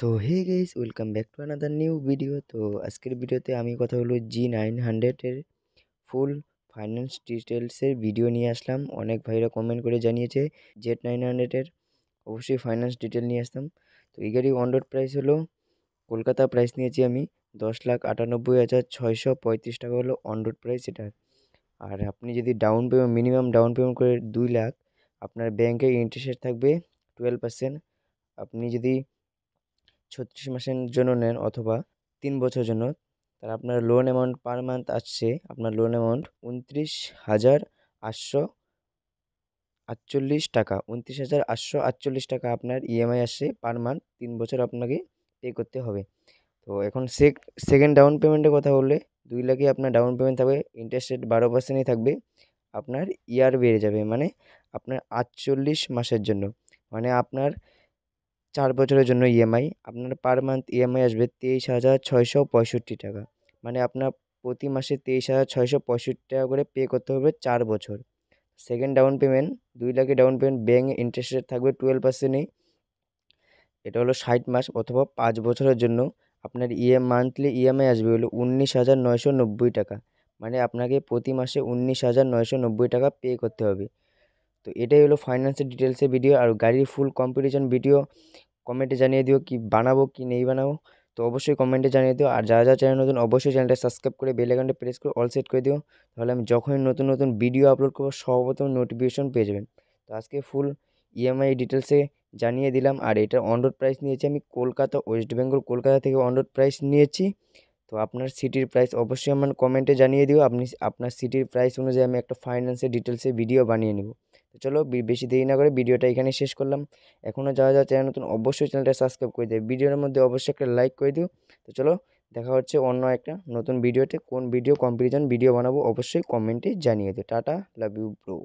তো hey guys, welcome back to another new video. তো আজকের ভিডিওতে আমি কথা হলো G900 এর ফুল ফাইন্যান্স ডিটেলসের ভিডিও নিয়ে আসলাম। অনেক ভাইরা কমেন্ট করে জানিয়েছে Z900 এর অবশ্যই ফাইন্যান্স ডিটেল নিয়ে আসতাম। তো এই গাড়ি অন রোড প্রাইস হলো, কলকাতা প্রাইস নিয়েছি আমি 10,98,635 টাকা হলো অন রোড প্রাইস এটা। আর আপনি যদি down payment, minimum down payment করে 2 লাখ, আপনার ব্যাংকে ইন্টারেস্ট থাকবে 12%। আপনি যদি 36 মাসের জন্য নেন অথবা 3 বছরের জন্য, তাহলে আপনার লোন অ্যামাউন্ট পার মান্থ আসছে, আপনার লোন অ্যামাউন্ট 29,848 টাকা। 29,848 টাকা আপনার ইএমআই আসছে পার মান্থ, 3 বছর আপনাকে পে করতে হবে। তো এখন সেকেন্ড ডাউন পেমেন্টের কথা বললে, 2 লাখে আপনার ডাউন পেমেন্ট থাকবে, ইন্টারেস্ট রেট 12%ই থাকবে। আপনার ইয়ার বেড়ে যাবে, মানে আপনার 48 মাসের জন্য, মানে আপনার 4 বছরের জন্য ইএমআই, আপনার পার মান্থ ইএমআই আসবে 23,665 টাকা। মানে আপনার প্রতি মাসে 23,665 টাকা করে পে করতে হবে 4 বছর। সেকেন্ড ডাউন পেমেন্ট, 2 লাখের down payment, bank interest rate থাকবে 12%ই। এটা হলো 60 মাস অথবা 5 বছরের জন্য। আপনার মান্থলি ইএমআই আসবে হলো 19,990 টাকা। মানে আপনাকে প্রতি মাসে 19,990 টাকা পে করতে হবে। তো এটাই হলো ফাইন্যান্সের ডিটেলসের ভিডিও। আর গাড়ির ফুল কম্পিটিশন ভিডিও কমেন্টে জানিয়ে দিও কি বানাবো কি নেই বানাবো। তো অবশ্যই কমেন্টে জানিয়ে দিও। আর যারা যারা চ্যানেল নতুন, অবশ্যই চ্যানেলটা সাবস্ক্রাইব করে বেল আইকনটা প্রেস করে অল সেট করে দিও। তাহলে আমি যখনই নতুন নতুন ভিডিও আপলোড করবো সর্বপ্রথম নোটিফিকেশন পেয়ে যাবেন। তো আজকে ফুল ইএমআই ডিটেলসে জানিয়ে দিলাম। আর এটার অন রোড প্রাইস নিয়েছি আমি কলকাতা, ওয়েস্ট বেঙ্গল, কলকাতা থেকে অন রোড প্রাইস নিয়েছি। তো আপনার সিটির প্রাইস অবশ্যই আমার কমেন্টে জানিয়ে দিও। আপনি আপনার সিটির প্রাইস অনুযায়ী আমি একটা ফাইন্যান্সের ডিটেলসে ভিডিও বানিয়ে নেব। তো চলো বেশি দেরি না করে ভিডিওটা এখানে শেষ করলাম। এখনও যারা যারা চ্যানেল নতুন, অবশ্যই চ্যানেলটা সাবস্ক্রাইব করে দেবে, ভিডিওর মধ্যে অবশ্যই একটা লাইক করে দিও। তো চলো দেখা হচ্ছে অন্য একটা নতুন ভিডিওতে। কোন ভিডিও কম্পারিজন ভিডিও বানাবো অবশ্যই কমেন্টে জানিয়ে দিও। টাটা, লাভ ইউ ব্রো।